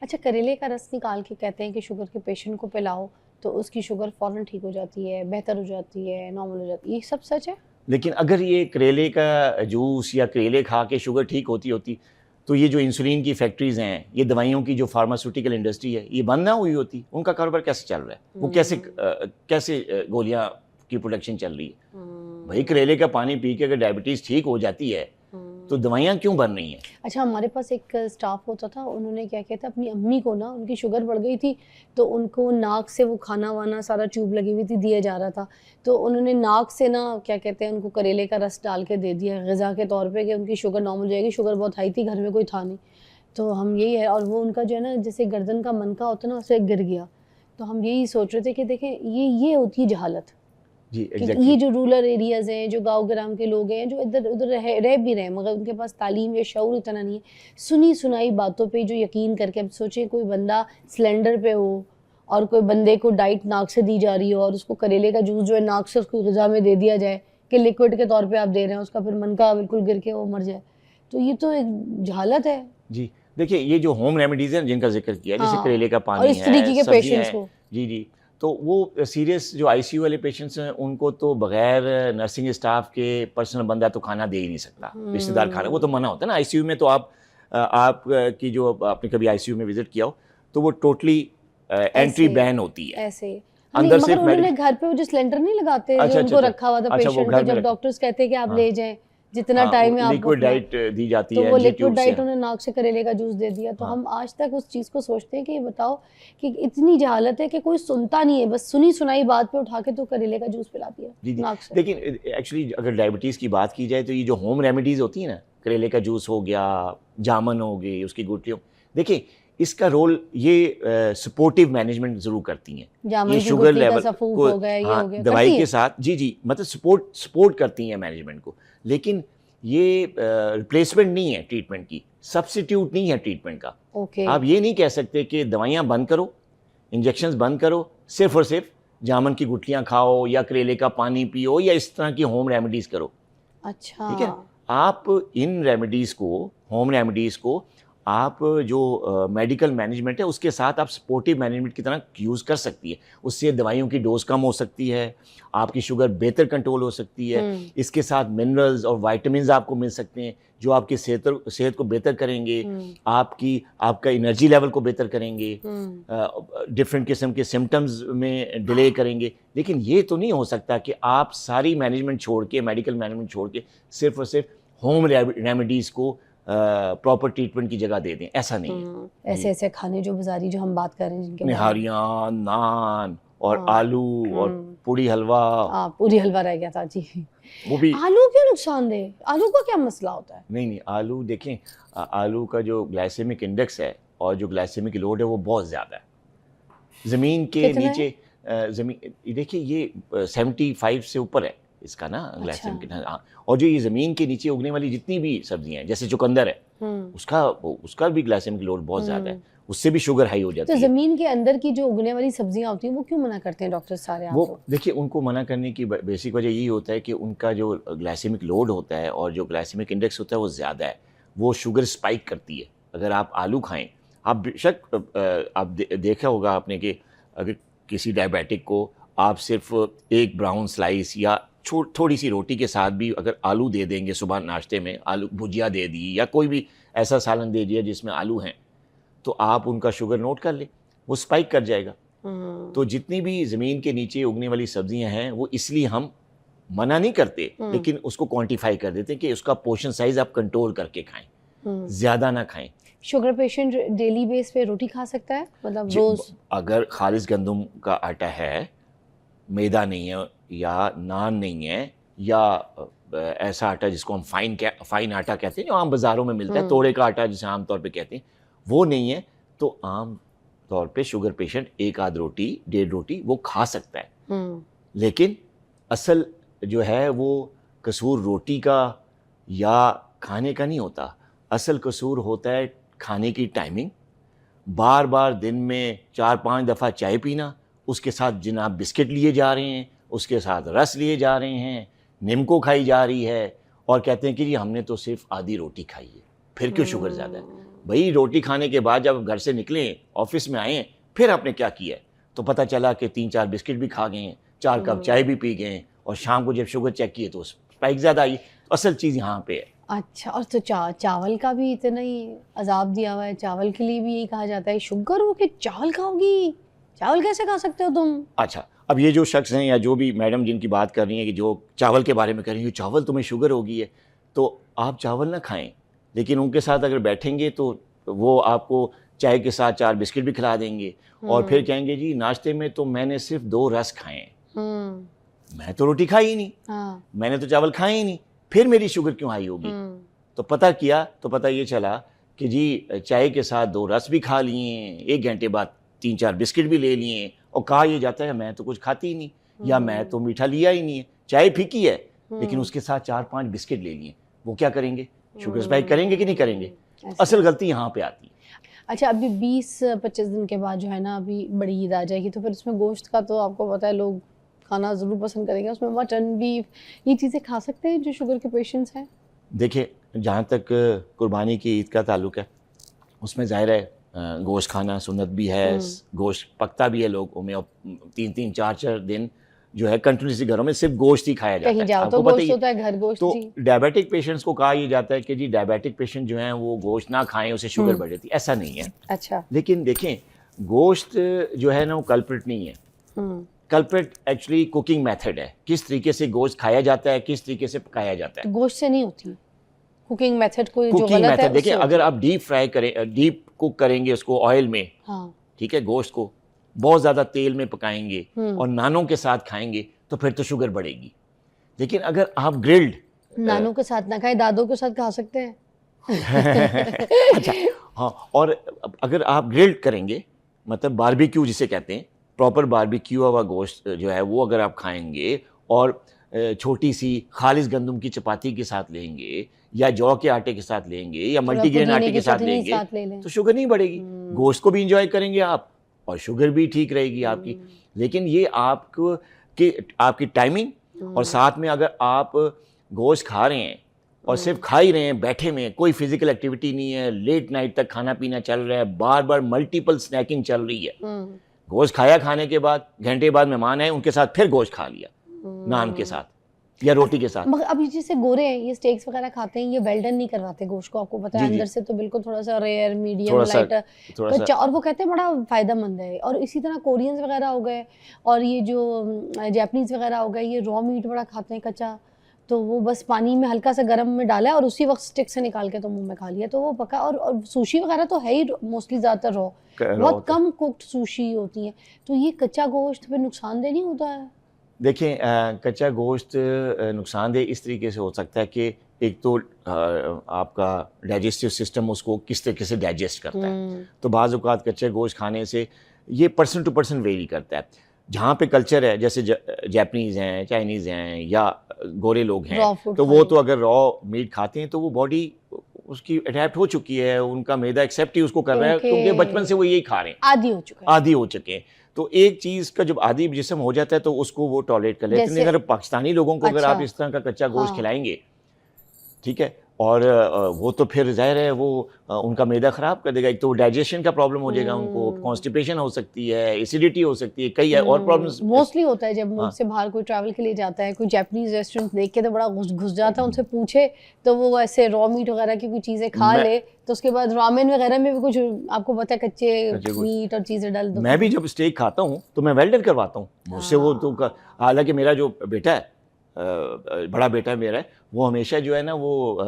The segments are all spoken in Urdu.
اچھا کریلے کا رس نکال کے کہتے ہیں کہ شوگر کے پیشنٹ کو پلاؤ تو اس کی شوگر فوراً ٹھیک ہو جاتی ہے، بہتر ہو جاتی ہے، نارمل ہو جاتی ہے، یہ سب سچ ہے؟ لیکن اگر یہ کریلے کا جوس یا کریلے کھا کے شوگر ٹھیک ہوتی تو یہ جو انسولین کی فیکٹریز ہیں، یہ دوائیوں کی جو فارماسیوٹیکل انڈسٹری ہے، یہ بند نہ ہوئی ہوتی، ان کا کاروبار کیسے چل رہا ہے؟ وہ کیسے گولیاں کی پروڈکشن چل رہی ہے؟ بھائی کریلے کا پانی پی کے اگر ڈائبٹیز ٹھیک ہو جاتی ہے تو دوائیاں کیوں بن رہی ہیں؟ اچھا ہمارے پاس ایک سٹاف ہوتا تھا، انہوں نے کیا کیا تھا، اپنی امی کو نا ان کی شوگر بڑھ گئی تھی تو ان کو ناک سے وہ کھانا وانا سارا ٹیوب لگی ہوئی تھی دیا جا رہا تھا، تو انہوں نے ناک سے نا کیا کہتے ہیں ان کو کریلے کا رس ڈال کے دے دیا غذا کے طور پہ کہ ان کی شوگر نارمل ہو جائے گی. شوگر بہت ہائی تھی، گھر میں کوئی تھا نہیں، تو ہم یہی ہے. اور وہ ان کا جو ہے نا جیسے گردن کا منکا ہوتا ہے نا اسے گر گیا. تو ہم یہی سوچ رہے تھے کہ دیکھیں یہ ہوتی ہے جہالت. جی یہ جو رورل ایریاز ہیں، جو گاؤں گرام کے لوگ ہیں، جو ادھر ادھر رہ بھی رہے ہیں مگر ان کے پاس تعلیم یا شعور اتنا نہیں ہے، سنی سنائی باتوں پہ جو یقین کر کے. اب سوچیں کوئی بندہ سلنڈر پہ ہو اور کوئی بندے کو ڈائٹ ناک سے دی جا رہی ہو اور اس کو کریلے کا جوس جو ہے ناک سے اس کو غذا میں دے دیا جائے کہ لیکوڈ کے طور پہ آپ دے رہے ہیں، اس کا پھر منکا بالکل گر کے وہ مر جائے، تو یہ تو ایک جہالت ہے. جی دیکھیے یہ جو ہوم ریمیڈیز ہیں جن کا ذکر کیا، جیسے کریلے کا اور پانی اس ہے، طریقے کے سبزیاں پیشنٹس ہیں، کو جی تو وہ سیریس جو آئی سی یو والے پیشنٹس ہیں ان کو تو بغیر نرسنگ اسٹاف کے پرسنل بندہ تو کھانا دے ہی نہیں سکتا، رشتہ دار کھانا، وہ تو منع ہوتا ہے نا. آئی سی یو میں تو آپ کی جو آپ نے کبھی آئی سی یو میں وزٹ کیا ہو تو وہ ٹوٹلی انٹری بین ہوتی ہے ایسے. اندر مگر سے. انہوں نے گھر پہ وہ جو سلنڈر نہیں لگاتے جو ان کو رکھا ہوا تھا پیشنٹ کو، جب ڈاکٹرز کہتے ہیں کہ آپ لے جائیں جتنا ٹائم ہے آپ لیکوڈ ڈائٹ دی جاتی تو ہے وہ جی لیکوڈ ٹیوب سے. ڈائٹ انہوں نے ناک سے کریلے کا جوس دے دیا. تو ہم آج تک اس چیز کو سوچتے ہیں کہ یہ بتاؤ کہ اتنی جہالت ہے کہ کوئی سنتا نہیں ہے، بس سنی سنائی بات پہ اٹھا کے تو کریلے کا جوس پلا دیا ناک سے. لیکن ایکچولی اگر ڈائبٹیز کی بات کی جائے تو یہ جو ہوم ریمیڈیز ہوتی ہیں نا، کریلے کا جوس ہو گیا، جامن ہو گئی، اس کی گٹلیوں، دیکھیں اس کا رول یہ سپورٹیو مینجمنٹ ضرور کرتی ہیں. یہ شوگر لیول کو دوائی کے ساتھ جی مطلب سپورٹ کرتی ہیں مینجمنٹ کو، لیکن یہ ریپلیسمنٹ نہیں ہے ٹریٹمنٹ کی، سبسٹیٹیوٹ نہیں ہے ٹریٹمنٹ کا. آپ یہ نہیں کہہ سکتے کہ دوائیاں بند کرو، انجیکشنز بند کرو، صرف اور صرف جامن کی گٹلیاں کھاؤ یا کریلے کا پانی پیو یا اس طرح کی ہوم ریمیڈیز کرو. اچھا ٹھیک ہے، آپ ان ریمیڈیز کو، ہوم ریمیڈیز کو آپ جو میڈیکل مینجمنٹ ہے اس کے ساتھ آپ سپورٹیو مینجمنٹ کی طرح یوز کر سکتی ہے. اس سے دوائیوں کی ڈوز کم ہو سکتی ہے، آپ کی شوگر بہتر کنٹرول ہو سکتی ہے. اس کے ساتھ منرلز اور وائٹامنز آپ کو مل سکتے ہیں جو آپ کی صحت کو بہتر کریں گے، آپ کا انرجی لیول کو بہتر کریں گے، ڈفرینٹ قسم کے سمٹمز میں ڈیلے کریں گے. لیکن یہ تو نہیں ہو سکتا کہ آپ ساری مینجمنٹ چھوڑ کے، میڈیکل مینجمنٹ چھوڑ کے صرف اور صرف ہوم ریمیڈیز کو پراپر ٹریٹمنٹ کی جگہ دے دیں. ایسا نہیں ہے. ایسے کھانے جو بازاری جو ہم بات کر رہے ہیں جن کے نہاریاں، نان اور آلو اور پوری حلوہ. پوری حلوہ رہ گیا تھا جی. وہ بھی آلو کیوں نقصان دہ؟ آلو کا کیا مسئلہ ہوتا ہے؟ نہیں آلو دیکھیں، آلو کا جو گلائسیمک انڈیکس ہے اور جو گلائسیمک لوڈ ہے وہ بہت زیادہ ہے. زمین کے نیچے دیکھیے یہ 75 سے اوپر ہے اس کا نا گلائسیمک. اور جو یہ زمین کے نیچے اگنے والی جتنی بھی سبزیاں ہیں جیسے چقندر ہے، اس کا بھی گلائسیمک لوڈ بہت زیادہ ہے، اس سے بھی شوگر ہائی ہو جاتی ہے. تو زمین کے اندر کی جو اگنے والی سبزیاں ہوتی ہیں وہ کیوں منع کرتے ہیں ڈاکٹر سارے؟ وہ دیکھیے ان کو منع کرنے کی بیسک وجہ یہی ہوتا ہے کہ ان کا جو گلائسیمک لوڈ ہوتا ہے اور جو گلائسیمک انڈیکس ہوتا ہے وہ زیادہ ہے، وہ شوگر اسپائک کرتی ہے. اگر آپ آلو کھائیں، آپ بے شک آپ دیکھا ہوگا آپ نے کہ اگر کسی ڈائبیٹک کو آپ صرف ایک براؤن سلائس یا تھوڑی سی روٹی کے ساتھ بھی اگر آلو دے دیں گے صبح ناشتے میں، آلو بھجیا دے دی یا کوئی بھی ایسا سالن دے دیا جس میں آلو ہیں، تو آپ ان کا شوگر نوٹ کر لیں، وہ اسپائک کر جائے گا. تو جتنی بھی زمین کے نیچے اگنے والی سبزیاں ہیں وہ اس لیے ہم منع نہیں کرتے لیکن اس کو کوانٹیفائی کر دیتے ہیں کہ اس کا پورشن سائز آپ کنٹرول کر کے کھائیں، زیادہ نہ کھائیں. شوگر پیشنٹ ڈیلی بیس پہ روٹی کھا سکتا ہے مطلب روز؟ اگر خالص گندم کا آٹا ہے، میدا نہیں ہے یا نان نہیں ہے یا ایسا آٹا جس کو ہم فائن آٹا کہتے ہیں جو عام بازاروں میں ملتا ہے، توڑے کا آٹا جسے عام طور پہ کہتے ہیں، وہ نہیں ہے، تو عام طور پہ شوگر پیشنٹ ایک آدھ روٹی، 1.5 روٹی وہ کھا سکتا ہے. لیکن اصل جو ہے وہ قصور روٹی کا یا کھانے کا نہیں ہوتا، اصل قصور ہوتا ہے کھانے کی ٹائمنگ. بار بار دن میں 4-5 دفعہ چائے پینا، اس کے ساتھ جناب بسکٹ لیے جا رہے ہیں، اس کے ساتھ رس لیے جا رہے ہیں، نمکو کھائی جا رہی ہے اور کہتے ہیں کہ جی ہم نے تو صرف آدھی روٹی کھائی ہے، پھر کیوں شوگر زیادہ ہے؟ بھائی روٹی کھانے کے بعد جب گھر سے نکلیں آفس میں آئیں پھر آپ نے کیا کیا ہے, تو پتہ چلا کہ 3-4 بسکٹ بھی کھا گئے ہیں, 4 کپ چائے بھی پی گئے ہیں, اور شام کو جب شوگر چیک کیے تو اسپائک زیادہ آئی. اصل چیز یہاں پہ ہے. اچھا, اور تو چاول کا بھی اتنا ہی عذاب دیا ہوا ہے, چاول کے لیے بھی یہی کہا جاتا ہے شوگر ہو کہ چاول کھاؤ گی, چاول کیسے کھا سکتے ہو تم؟ اچھا, اب یہ جو شخص ہیں یا جو بھی میڈم جن کی بات کر رہی ہیں کہ جو چاول کے بارے میں کر رہی ہیں چاول تمہیں شوگر ہو گئی ہے, تو آپ چاول نہ کھائیں, لیکن ان کے ساتھ اگر بیٹھیں گے تو وہ آپ کو چائے کے ساتھ 4 بسکٹ بھی کھلا دیں گے, اور پھر کہیں گے جی ناشتے میں تو میں نے صرف 2 رس کھائے ہیں, میں تو روٹی کھائی ہی نہیں, میں نے تو چاول کھائے ہی نہیں, پھر میری شوگر کیوں آئی ہوگی؟ تو پتہ کیا تو پتہ یہ چلا کہ جی چائے کے ساتھ 2 رس بھی کھا لیے ہیں, 1 گھنٹے بعد 3-4 بسکٹ بھی لے لیے ہیں, اور کہا یہ جاتا ہے میں تو کچھ کھاتی ہی نہیں, یا میں تو میٹھا لیا ہی نہیں ہے, چائے پھیکی ہے لیکن اس کے ساتھ 4-5 بسکٹ لے لیے, وہ کیا کریں گے؟ شوگر اسپائک کریں گے کہ نہیں کریں گے؟ اصل غلطی یہاں پہ آتی ہے. اچھا, ابھی 20-25 دن کے بعد جو ہے نا ابھی بڑی عید آ جائے گی, تو پھر اس میں گوشت کا تو آپ کو پتہ ہے لوگ کھانا ضرور پسند کریں گے, اس میں مٹن, بیف, یہ چیزیں کھا سکتے ہیں جو شوگر کے پیشنٹس ہیں؟ دیکھیں جہاں تک قربانی کی عید کا تعلق ہے اس میں ظاہر ہے گوشت کھانا سنت بھی ہے, گوشت پکتا بھی ہے لوگوں میں, اور 3-3 4-4 دن جو ہے کنٹینیوسلی گھروں میں صرف گوشت ہی کھایا جاتا کہیں ہے. جاؤ تو گوشت ہوتا ہے, گھر گوشت. تو ڈائبیٹک پیشنٹس کو کہا یہ جاتا ہے کہ جی ڈائبیٹک پیشنٹ جو ہیں وہ گوشت نہ کھائیں, اسے شوگر بڑھ جاتی ہے. ایسا نہیں ہے. اچھا, لیکن دیکھیں گوشت جو ہے نا وہ کلپرٹ نہیں ہے. کلپرٹ ایکچولی کوکنگ میتھڈ ہے, کس طریقے سے گوشت کھایا جاتا ہے, کس طریقے سے پکایا جاتا ہے. گوشت سے نہیں ہوتی کوکنگ میتھڈ, کوئی جو کوکنگ غلط ہے میتھڈ دیکھیں, اگر آپ ڈیپ فرائی کریں, ڈیپ کوک کریں گے اس کو آئل میں, ٹھیک ہے, گوشت کو بہت زیادہ تیل میں پکائیں گے اور نانوں کے ساتھ کھائیں گے تو پھر تو شوگر بڑھے گی. لیکن اگر آپ گرلڈ, نانوں کے ساتھ نہ کھائیں, دادوں کے ساتھ کھا سکتے ہیں. اچھا ہاں, اور اگر آپ گرلڈ کریں گے, مطلب باربیکیو جسے کہتے ہیں, پراپر باربیکیو ہوا گوشت جو ہے وہ اگر آپ کھائیں گے اور چھوٹی سی خالص گندم کی چپاتی کے ساتھ لیں گے, یا جو کے آٹے کے ساتھ لیں گے, یا ملٹی گرین آٹے کے ساتھ لیں گے, تو شوگر نہیں بڑھے گی. گوشت کو بھی انجوائے کریں گے آپ اور شوگر بھی ٹھیک رہے گی آپ کی. لیکن یہ آپ کی ٹائمنگ, اور ساتھ میں اگر آپ گوشت کھا رہے ہیں اور صرف کھا ہی رہے ہیں بیٹھے میں, کوئی فزیکل ایکٹیویٹی نہیں ہے, لیٹ نائٹ تک کھانا پینا چل رہا ہے, بار بار ملٹیپل سنیکنگ چل رہی ہے, گوشت کھایا, کھانے کے بعد گھنٹے بعد مہمان آئے, ان کے ساتھ پھر گوشت کھا لیا نان کے ساتھ یا روٹی کے ساتھ. اب جیسے گورے ہیں یہ اسٹیکس وغیرہ کھاتے ہیں, یہ ویل ڈن نہیں کرواتے گوشت کو, آپ کو پتہ ہے اندر سے تو بالکل تھوڑا سا ریئر, میڈیم, لائٹ, کچا, اور وہ کہتے ہیں بڑا فائدہ مند ہے. اور اسی طرح کورینز وغیرہ ہو گئے, اور یہ جو جیپنیز وغیرہ ہو گئے, یہ را میٹ بڑا کھاتے ہیں کچا, تو وہ بس پانی میں ہلکا سا گرم میں ڈالا ہے اور اسی وقت اسٹک سے نکال کے تو منہ میں کھا لیا, تو وہ پکا. اور سوشی وغیرہ تو ہے ہی موسٹلی زیادہ تر را, بہت کم کوکڈ سوشی ہوتی ہیں, تو یہ کچا گوشت پھر نقصان دہ نہیں ہوتا ہے؟ دیکھیں کچا گوشت نقصان دہ اس طریقے سے ہو سکتا ہے کہ ایک تو آپ کا ڈائجسٹیو سسٹم اس کو کس طریقے سے ڈائجسٹ کرتا ہے, تو بعض اوقات کچے گوشت کھانے سے یہ پرسن ٹو پرسن ویری کرتا ہے. جہاں پہ کلچر ہے, جیسے جیپنیز ہیں, چائنیز ہیں, یا گورے لوگ ہیں, تو وہ تو اگر را میٹ کھاتے ہیں تو وہ باڈی اس کی اڈیپٹ ہو چکی ہے, ان کا معدہ ایکسیپٹ ہی اس کو کر رہا ہے, کیونکہ بچپن سے وہ یہی کھا رہے ہیں, عادی ہو چکے ہیں. تو ایک چیز کا جب عادی جسم ہو جاتا ہے تو اس کو وہ ٹالریٹ کر لیتے ہیں. اگر پاکستانی لوگوں کو اگر آپ اس طرح کا کچا گوشت کھلائیں گے, ٹھیک ہے, اور وہ تو پھر ظاہر ہے وہ ان کا معدہ خراب کر دے گا. ایک تو ڈائجیشن کا پرابلم ہو جائے گا, ان کو کانسٹیپیشن ہو سکتی ہے, ایسیڈیٹی ہو سکتی ہے, کئی اور پرابلمس موسٹلی ہوتا ہے جب ملک سے باہر کوئی ٹریول کے لیے جاتا ہے, کوئی جیپنیز ریسٹورینٹ دیکھ کے تو بڑا گھس جاتا ہے, ان سے پوچھے تو وہ ایسے را میٹ وغیرہ کی کوئی چیزیں کھا لے, تو اس کے بعد رامن وغیرہ میں بھی کچھ آپ کو پتہ ہے کچے میٹ اور چیزیں ڈال دو. میں بھی جب اسٹیک کھاتا ہوں تو میں ویل ڈن کرواتا ہوں مجھ سے. وہ تو حالانکہ میرا جو بیٹا ہے, بڑا بیٹا میرا ہے, وہ ہمیشہ جو ہے نا وہ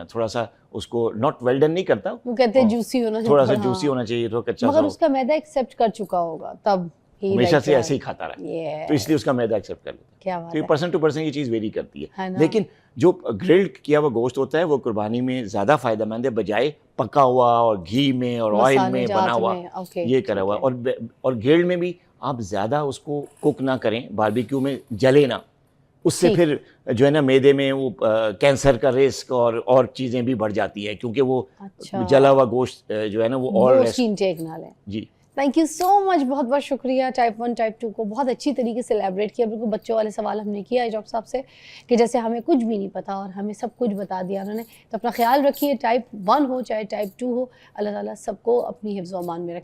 تھوڑا سا اس کو ناٹ ویل ڈن نہیں کرتا, وہ کہتے ہیں جوسی ہونا چاہیے, تھوڑا سا جوسی ہونا چاہیے, تھوڑا کچا, مگر اس کا معدہ ایکسیپٹ کر چکا ہوگا تب ہمیشہ سے ایسے ہی کھاتا رہا, تو اس لیے اس کا معدہ ایکسیپٹ کر لیتا ہے. تو یہ پرسن ٹو پرسن یہ چیز ویری کرتی ہے. لیکن جو گرلڈ کیا ہوا گوشت ہوتا ہے وہ قربانی میں زیادہ فائدہ مند ہے, بجائے پکا ہوا اور گھی میں اور آئل میں بنا ہوا, یہ کرا ہوا. اور گرلڈ میں بھی آپ زیادہ اس کو کوک نہ کریں, باربیکیو میں جلے نہ, اس سے پھر جو ہے نا معدے میں وہ کینسر کا رسک اور چیزیں بھی بڑھ جاتی ہیں, کیونکہ وہ جلا ہوا گوشت جو ہے نا وہ اور انٹیک نہ لیں. جی تھینک یو سو مچ، بہت بہت شکریہ. ٹائپ 1 ٹائپ 2 کو بہت اچھی طریقے سے ایلیبریٹ کیا. بالکل بچوں والے سوال ہم نے کیا ایجاب صاحب سے کہ جیسے ہمیں کچھ بھی نہیں پتا اور ہمیں سب کچھ بتا دیا انہوں نے. تو اپنا خیال رکھیے، ٹائپ 1 ہو چاہے ٹائپ 2 ہو، اللہ تعالیٰ سب کو اپنی حفظ و امان میں رکھے.